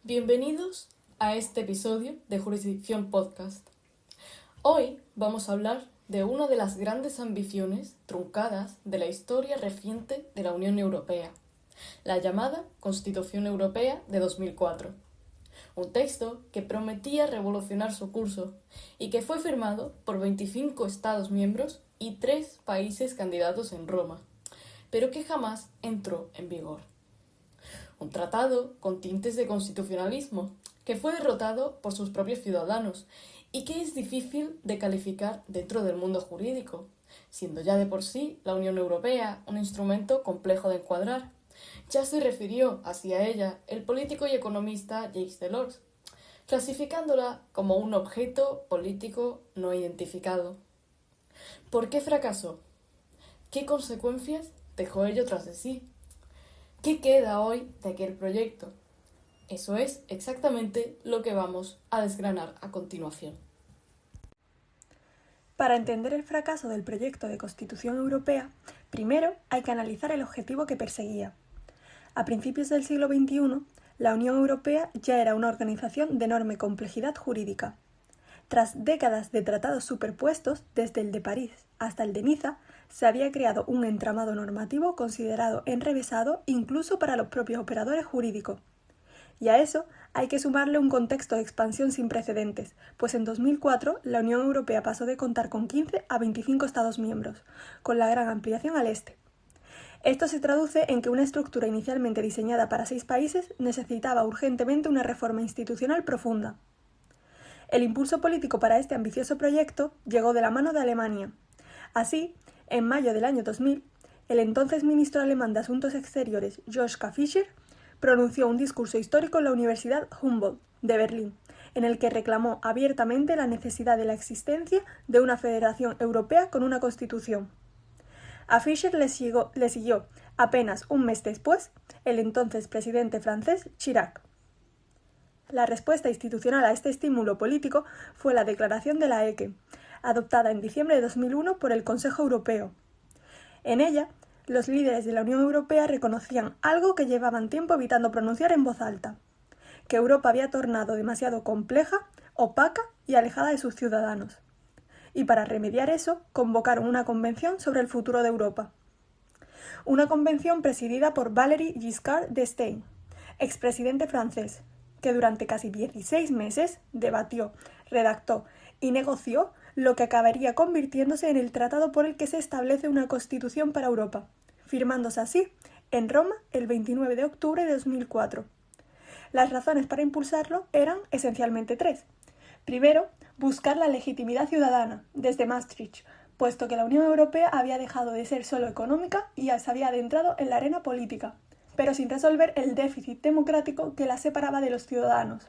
Bienvenidos a este episodio de Jurisdicción Podcast. Hoy vamos a hablar de una de las grandes ambiciones truncadas de la historia reciente de la Unión Europea, la llamada Constitución Europea de 2004. Un texto que prometía revolucionar su curso y que fue firmado por 25 Estados miembros y 3 países candidatos en Roma, pero que jamás entró en vigor. Un tratado con tintes de constitucionalismo que fue derrotado por sus propios ciudadanos y que es difícil de calificar dentro del mundo jurídico, siendo ya de por sí la Unión Europea un instrumento complejo de encuadrar. Ya se refirió hacia ella el político y economista Jacques Delors, clasificándola como un objeto político no identificado. ¿Por qué fracasó? ¿Qué consecuencias dejó ello tras de sí? ¿Qué queda hoy de aquel proyecto? Eso es exactamente lo que vamos a desgranar a continuación. Para entender el fracaso del proyecto de Constitución Europea, primero hay que analizar el objetivo que perseguía. A principios del siglo XXI, la Unión Europea ya era una organización de enorme complejidad jurídica. Tras décadas de tratados superpuestos, desde el de París hasta el de Niza, se había creado un entramado normativo considerado enrevesado incluso para los propios operadores jurídicos. Y a eso hay que sumarle un contexto de expansión sin precedentes, pues en 2004 la Unión Europea pasó de contar con 15 a 25 Estados miembros, con la gran ampliación al este. Esto se traduce en que una estructura inicialmente diseñada para 6 países necesitaba urgentemente una reforma institucional profunda. El impulso político para este ambicioso proyecto llegó de la mano de Alemania. Así, en mayo del año 2000, el entonces ministro alemán de Asuntos Exteriores, Joschka Fischer, pronunció un discurso histórico en la Universidad Humboldt de Berlín, en el que reclamó abiertamente la necesidad de la existencia de una federación europea con una constitución. A Fischer le siguió, apenas un mes después, el entonces presidente francés Chirac. La respuesta institucional a este estímulo político fue la Declaración de La Haye, adoptada en diciembre de 2001 por el Consejo Europeo. En ella, los líderes de la Unión Europea reconocían algo que llevaban tiempo evitando pronunciar en voz alta: que Europa había tornado demasiado compleja, opaca y alejada de sus ciudadanos. Y para remediar eso, convocaron una convención sobre el futuro de Europa. Una convención presidida por Valéry Giscard d'Estaing, expresidente francés, que durante casi 16 meses debatió, redactó y negoció lo que acabaría convirtiéndose en el tratado por el que se establece una constitución para Europa, firmándose así en Roma el 29 de octubre de 2004. Las razones para impulsarlo eran esencialmente 3. Primero, buscar la legitimidad ciudadana, desde Maastricht, puesto que la Unión Europea había dejado de ser solo económica y se había adentrado en la arena política, pero sin resolver el déficit democrático que la separaba de los ciudadanos.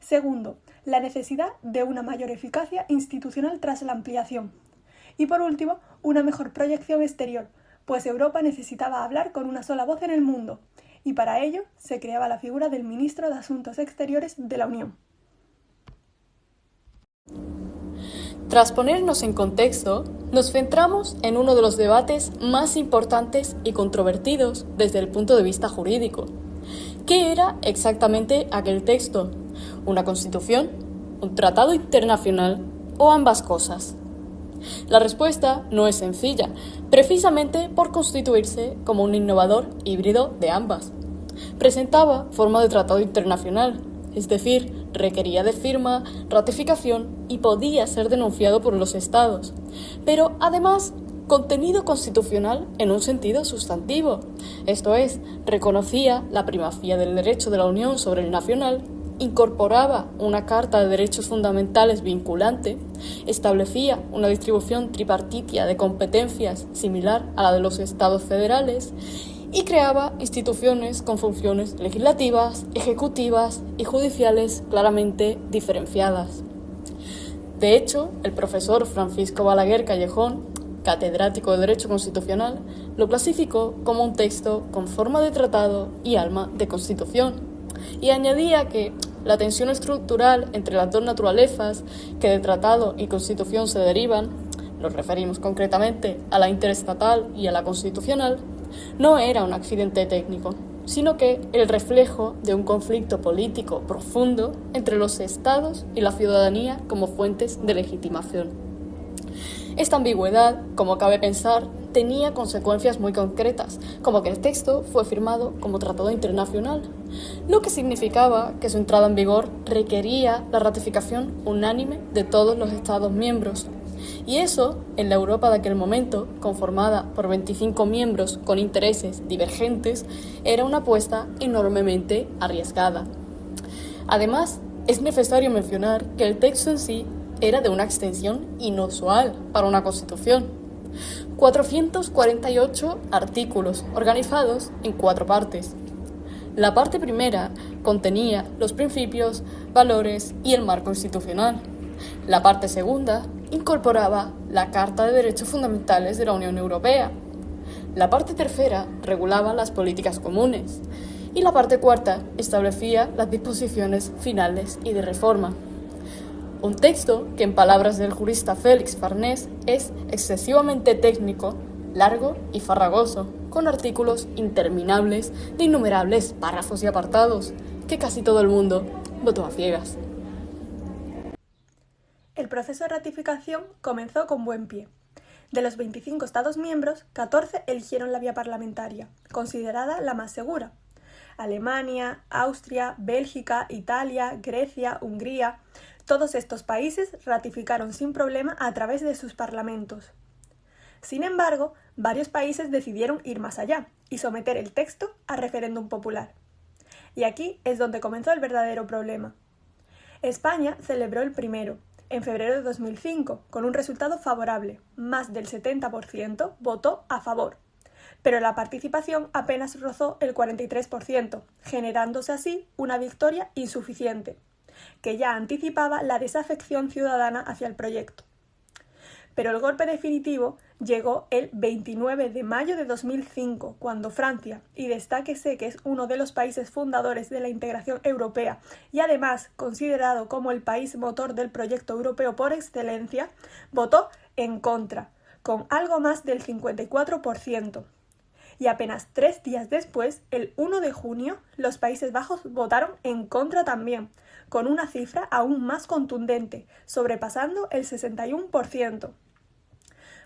Segundo, la necesidad de una mayor eficacia institucional tras la ampliación. Y por último, una mejor proyección exterior, pues Europa necesitaba hablar con una sola voz en el mundo, y para ello se creaba la figura del ministro de Asuntos Exteriores de la Unión. Tras ponernos en contexto, nos centramos en uno de los debates más importantes y controvertidos desde el punto de vista jurídico. ¿Qué era exactamente aquel texto? ¿Una constitución? ¿Un tratado internacional? ¿O ambas cosas? La respuesta no es sencilla, precisamente por constituirse como un innovador híbrido de ambas. Presentaba forma de tratado internacional, es decir, requería de firma, ratificación y podía ser denunciado por los Estados, pero además contenido constitucional en un sentido sustantivo, esto es, reconocía la primacía del derecho de la Unión sobre el nacional, incorporaba una Carta de Derechos Fundamentales vinculante, establecía una distribución tripartita de competencias similar a la de los Estados federales y creaba instituciones con funciones legislativas, ejecutivas y judiciales claramente diferenciadas. De hecho, el profesor Francisco Balaguer Callejón, catedrático de Derecho Constitucional, lo clasificó como un texto con forma de tratado y alma de constitución, y añadía que la tensión estructural entre las dos naturalezas que de tratado y constitución se derivan, nos referimos concretamente a la interestatal y a la constitucional, no era un accidente técnico, sino que el reflejo de un conflicto político profundo entre los estados y la ciudadanía como fuentes de legitimación. Esta ambigüedad, como cabe pensar, tenía consecuencias muy concretas, como que el texto fue firmado como tratado internacional, lo que significaba que su entrada en vigor requería la ratificación unánime de todos los Estados miembros. Y eso, en la Europa de aquel momento, conformada por 25 miembros con intereses divergentes, era una apuesta enormemente arriesgada. Además, es necesario mencionar que el texto en sí era de una extensión inusual para una constitución. 448 artículos organizados en 4 partes. La parte primera contenía los principios, valores y el marco institucional. La parte segunda incorporaba la Carta de Derechos Fundamentales de la Unión Europea. La parte tercera regulaba las políticas comunes. Y la parte cuarta establecía las disposiciones finales y de reforma. Un texto que, en palabras del jurista Félix Farnés, es excesivamente técnico, largo y farragoso, con artículos interminables de innumerables párrafos y apartados, que casi todo el mundo votó a ciegas. El proceso de ratificación comenzó con buen pie. De los 25 Estados miembros, 14 eligieron la vía parlamentaria, considerada la más segura. Alemania, Austria, Bélgica, Italia, Grecia, Hungría. Todos estos países ratificaron sin problema a través de sus parlamentos. Sin embargo, varios países decidieron ir más allá y someter el texto a referéndum popular. Y aquí es donde comenzó el verdadero problema. España celebró el primero, en febrero de 2005, con un resultado favorable. Más del 70% votó a favor. Pero la participación apenas rozó el 43%, generándose así una victoria insuficiente, que ya anticipaba la desafección ciudadana hacia el proyecto. Pero el golpe definitivo llegó el 29 de mayo de 2005, cuando Francia, y destáquese que es uno de los países fundadores de la integración europea y además considerado como el país motor del proyecto europeo por excelencia, votó en contra, con algo más del 54%. Y apenas 3 días después, el 1 de junio, los Países Bajos votaron en contra también, con una cifra aún más contundente, sobrepasando el 61%.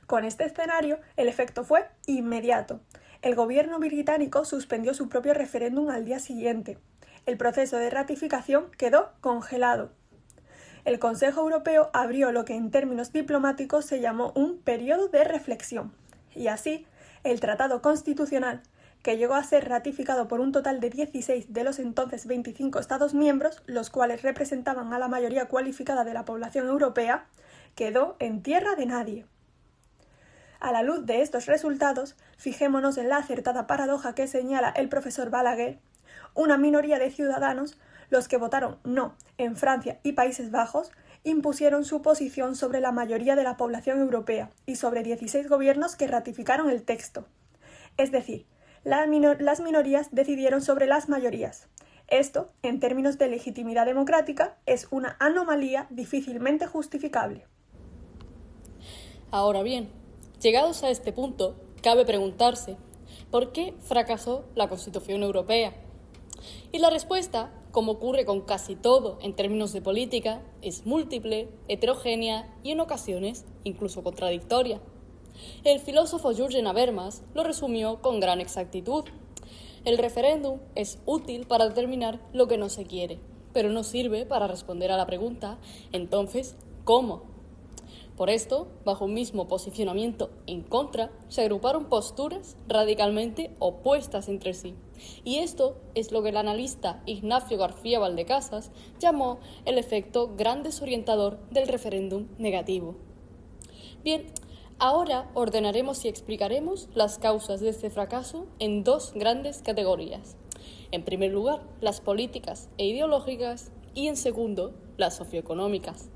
Con este escenario, el efecto fue inmediato. El gobierno británico suspendió su propio referéndum al día siguiente. El proceso de ratificación quedó congelado. El Consejo Europeo abrió lo que en términos diplomáticos se llamó un periodo de reflexión. Y así, el Tratado Constitucional, que llegó a ser ratificado por un total de 16 de los entonces 25 Estados miembros, los cuales representaban a la mayoría cualificada de la población europea, quedó en tierra de nadie. A la luz de estos resultados, fijémonos en la acertada paradoja que señala el profesor Balaguer. Una minoría de ciudadanos, los que votaron no en Francia y Países Bajos, impusieron su posición sobre la mayoría de la población europea y sobre 16 gobiernos que ratificaron el texto. Es decir, las minorías decidieron sobre las mayorías. Esto, en términos de legitimidad democrática, es una anomalía difícilmente justificable. Ahora bien, llegados a este punto, cabe preguntarse, ¿por qué fracasó la Constitución Europea? Y la respuesta, como ocurre con casi todo en términos de política, es múltiple, heterogénea y en ocasiones incluso contradictoria. El filósofo Jürgen Habermas lo resumió con gran exactitud. El referéndum es útil para determinar lo que no se quiere, pero no sirve para responder a la pregunta, entonces, ¿cómo? Por esto, bajo un mismo posicionamiento en contra, se agruparon posturas radicalmente opuestas entre sí. Y esto es lo que el analista Ignacio García Valdecasas llamó el efecto gran desorientador del referéndum negativo. Bien, ahora ordenaremos y explicaremos las causas de este fracaso en 2 grandes categorías. En primer lugar, las políticas e ideológicas y en segundo, las socioeconómicas.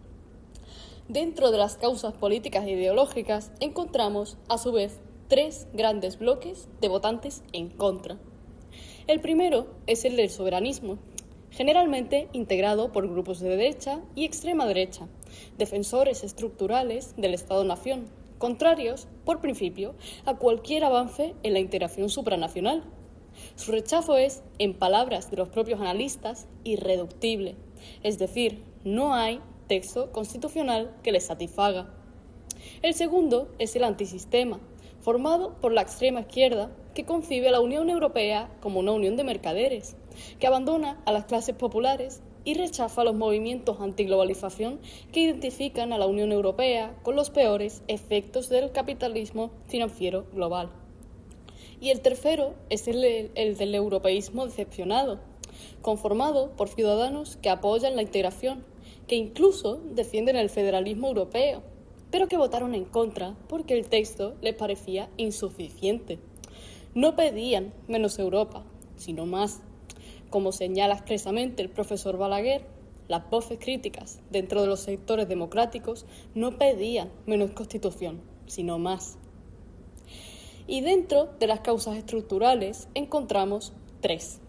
Dentro de las causas políticas e ideológicas encontramos, a su vez, 3 grandes bloques de votantes en contra. El primero es el del soberanismo, generalmente integrado por grupos de derecha y extrema derecha, defensores estructurales del Estado-nación, contrarios, por principio, a cualquier avance en la integración supranacional. Su rechazo es, en palabras de los propios analistas, irreductible, es decir, no hay texto constitucional que les satisfaga. El segundo es el antisistema, formado por la extrema izquierda, que concibe a la Unión Europea como una unión de mercaderes, que abandona a las clases populares y rechaza los movimientos antiglobalización que identifican a la Unión Europea con los peores efectos del capitalismo financiero global. Y el tercero es el del europeísmo decepcionado, conformado por ciudadanos que apoyan la integración, que incluso defienden el federalismo europeo, pero que votaron en contra porque el texto les parecía insuficiente. No pedían menos Europa, sino más. Como señala expresamente el profesor Balaguer, las voces críticas dentro de los sectores democráticos no pedían menos Constitución, sino más. Y dentro de las causas estructurales encontramos tres.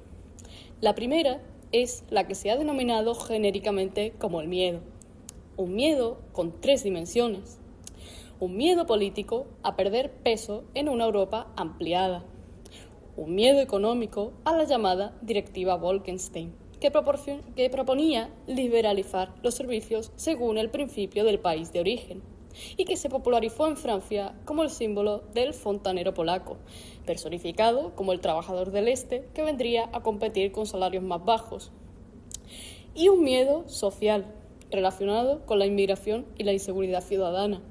La primera es la que se ha denominado genéricamente como el miedo. Un miedo con tres dimensiones. Un miedo político a perder peso en una Europa ampliada. Un miedo económico a la llamada Directiva Bolkestein, que proponía liberalizar los servicios según el principio del país de origen, y que se popularizó en Francia como el símbolo del fontanero polaco, personificado como el trabajador del Este que vendría a competir con salarios más bajos. Y un miedo social, relacionado con la inmigración y la inseguridad ciudadana.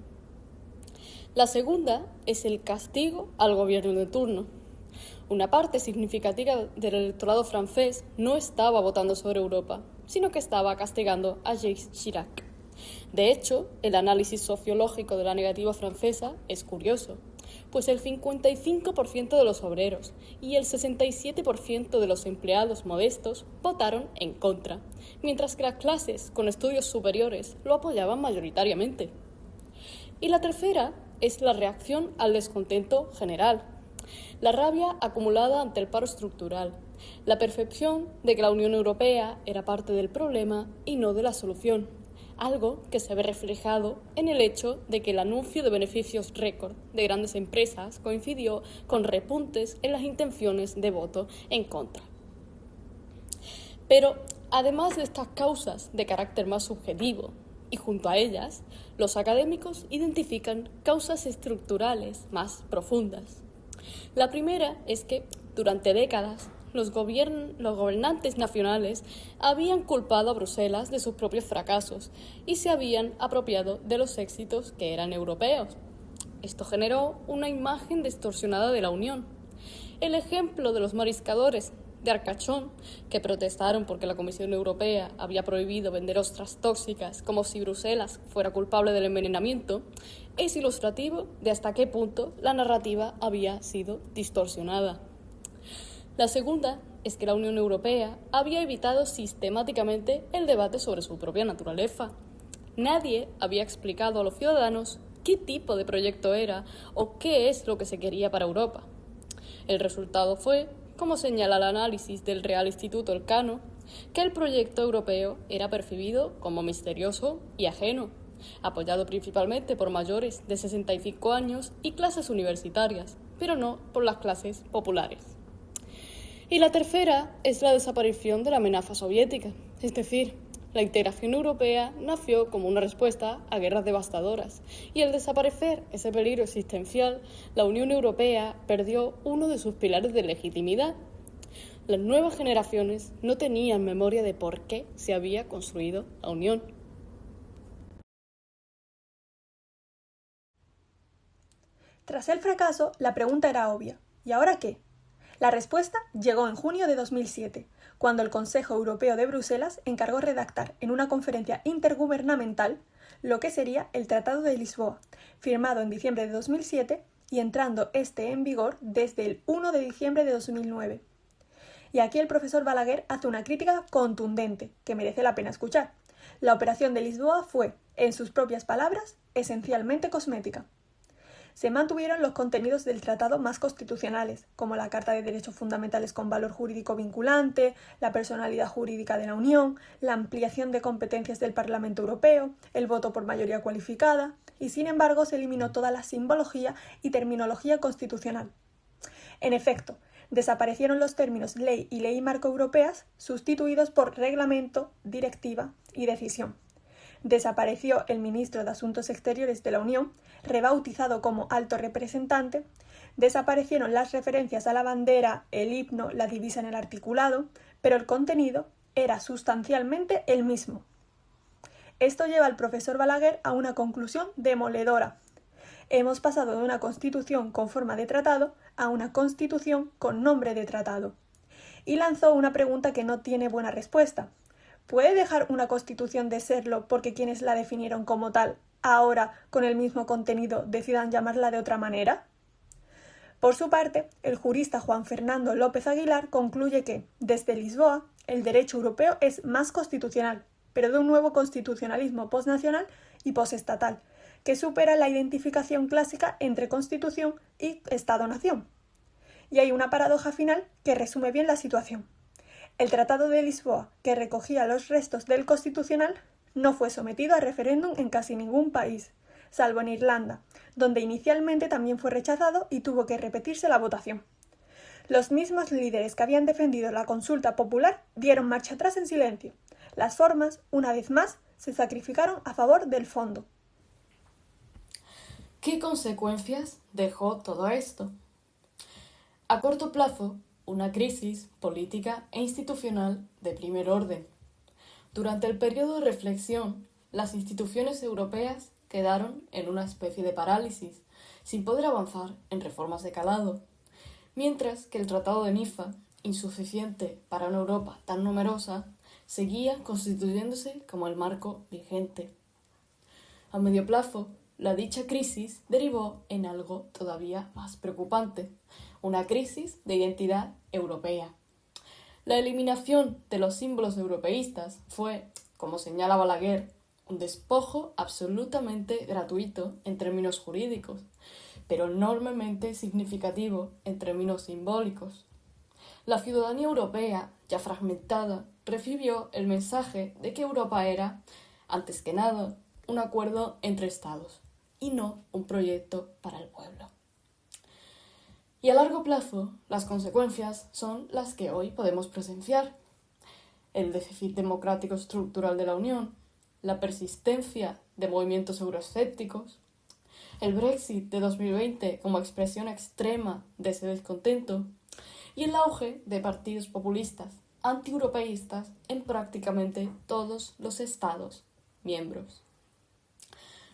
La segunda es el castigo al gobierno de turno. Una parte significativa del electorado francés no estaba votando sobre Europa, sino que estaba castigando a Jacques Chirac. De hecho, el análisis sociológico de la negativa francesa es curioso, pues el 55% de los obreros y el 67% de los empleados modestos votaron en contra, mientras que las clases con estudios superiores lo apoyaban mayoritariamente. Y la tercera es la reacción al descontento general, la rabia acumulada ante el paro estructural, la percepción de que la Unión Europea era parte del problema y no de la solución, algo que se ve reflejado en el hecho de que el anuncio de beneficios récord de grandes empresas coincidió con repuntes en las intenciones de voto en contra. Pero, además de estas causas de carácter más subjetivo, y junto a ellas, los académicos identifican causas estructurales más profundas. La primera es que, durante décadas, los gobernantes nacionales habían culpado a Bruselas de sus propios fracasos y se habían apropiado de los éxitos que eran europeos. Esto generó una imagen distorsionada de la Unión. El ejemplo de los mariscadores de Arcachón, que protestaron porque la Comisión Europea había prohibido vender ostras tóxicas como si Bruselas fuera culpable del envenenamiento, es ilustrativo de hasta qué punto la narrativa había sido distorsionada. La segunda es que la Unión Europea había evitado sistemáticamente el debate sobre su propia naturaleza. Nadie había explicado a los ciudadanos qué tipo de proyecto era o qué es lo que se quería para Europa. El resultado fue, como señala el análisis del Real Instituto Elcano, que el proyecto europeo era percibido como misterioso y ajeno, apoyado principalmente por mayores de 65 años y clases universitarias, pero no por las clases populares. Y la tercera es la desaparición de la amenaza soviética, es decir, la integración europea nació como una respuesta a guerras devastadoras, y al desaparecer ese peligro existencial, la Unión Europea perdió uno de sus pilares de legitimidad. Las nuevas generaciones no tenían memoria de por qué se había construido la Unión. Tras el fracaso, la pregunta era obvia: ¿y ahora qué? La respuesta llegó en junio de 2007, cuando el Consejo Europeo de Bruselas encargó redactar en una conferencia intergubernamental lo que sería el Tratado de Lisboa, firmado en diciembre de 2007 y entrando en vigor desde el 1 de diciembre de 2009. Y aquí el profesor Balaguer hace una crítica contundente, que merece la pena escuchar. La operación de Lisboa fue, en sus propias palabras, esencialmente cosmética. Se mantuvieron los contenidos del tratado más constitucionales, como la Carta de Derechos Fundamentales con valor jurídico vinculante, la personalidad jurídica de la Unión, la ampliación de competencias del Parlamento Europeo, el voto por mayoría cualificada, y sin embargo se eliminó toda la simbología y terminología constitucional. En efecto, Desaparecieron los términos ley y ley marco europeas, sustituidos por reglamento, directiva y decisión. Desapareció el ministro de Asuntos Exteriores de la Unión, rebautizado como alto representante. Desaparecieron las referencias a la bandera, el himno, la divisa en el articulado, pero el contenido era sustancialmente el mismo. Esto lleva al profesor Balaguer a una conclusión demoledora. Hemos pasado de una constitución con forma de tratado a una constitución con nombre de tratado. Y lanzó una pregunta que no tiene buena respuesta. ¿Puede dejar una constitución de serlo porque quienes la definieron como tal, ahora, con el mismo contenido, decidan llamarla de otra manera? Por su parte, el jurista Juan Fernando López Aguilar concluye que, desde Lisboa, el derecho europeo es más constitucional, pero de un nuevo constitucionalismo posnacional y posestatal, que supera la identificación clásica entre Constitución y Estado-nación. Y hay una paradoja final que resume bien la situación. El Tratado de Lisboa, que recogía los restos del Constitucional, no fue sometido a referéndum en casi ningún país, salvo en Irlanda, donde inicialmente también fue rechazado y tuvo que repetirse la votación. Los mismos líderes que habían defendido la consulta popular dieron marcha atrás en silencio. Las formas, una vez más, se sacrificaron a favor del fondo. ¿Qué consecuencias dejó todo esto? A corto plazo, una crisis política e institucional de primer orden. Durante el periodo de reflexión, las instituciones europeas quedaron en una especie de parálisis, sin poder avanzar en reformas de calado, mientras que el Tratado de Niza, insuficiente para una Europa tan numerosa, seguía constituyéndose como el marco vigente. A medio plazo, la dicha crisis derivó en algo todavía más preocupante, una crisis de identidad europea. La eliminación de los símbolos europeístas fue, como señala Balaguer, un despojo absolutamente gratuito en términos jurídicos, pero enormemente significativo en términos simbólicos. La ciudadanía europea, ya fragmentada, recibió el mensaje de que Europa era, antes que nada, un acuerdo entre Estados y no un proyecto para el pueblo. Y a largo plazo, las consecuencias son las que hoy podemos presenciar. El déficit democrático estructural de la Unión, la persistencia de movimientos euroescépticos, el Brexit de 2020 como expresión extrema de ese descontento y el auge de partidos populistas antieuropeístas en prácticamente todos los Estados miembros.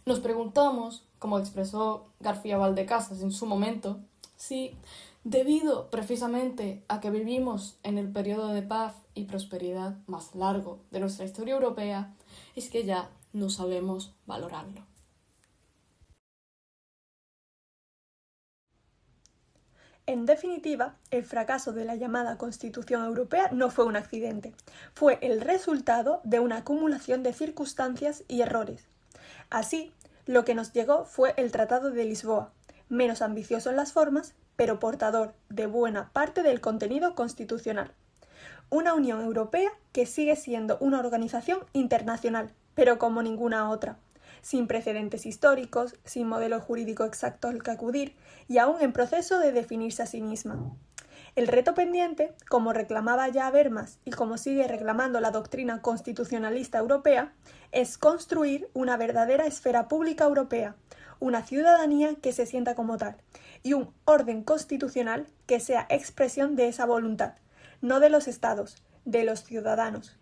Nos preguntamos, como expresó García Valdecasas en su momento, si, debido precisamente a que vivimos en el periodo de paz y prosperidad más largo de nuestra historia europea, es que ya no sabemos valorarlo. En definitiva, el fracaso de la llamada Constitución Europea no fue un accidente, fue el resultado de una acumulación de circunstancias y errores. Así, lo que nos llegó fue el Tratado de Lisboa, menos ambicioso en las formas, pero portador de buena parte del contenido constitucional. Una Unión Europea que sigue siendo una organización internacional, pero como ninguna otra, sin precedentes históricos, sin modelo jurídico exacto al que acudir y aún en proceso de definirse a sí misma. El reto pendiente, como reclamaba ya Habermas y como sigue reclamando la doctrina constitucionalista europea, es construir una verdadera esfera pública europea, una ciudadanía que se sienta como tal y un orden constitucional que sea expresión de esa voluntad, no de los estados, de los ciudadanos.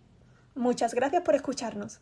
Muchas gracias por escucharnos.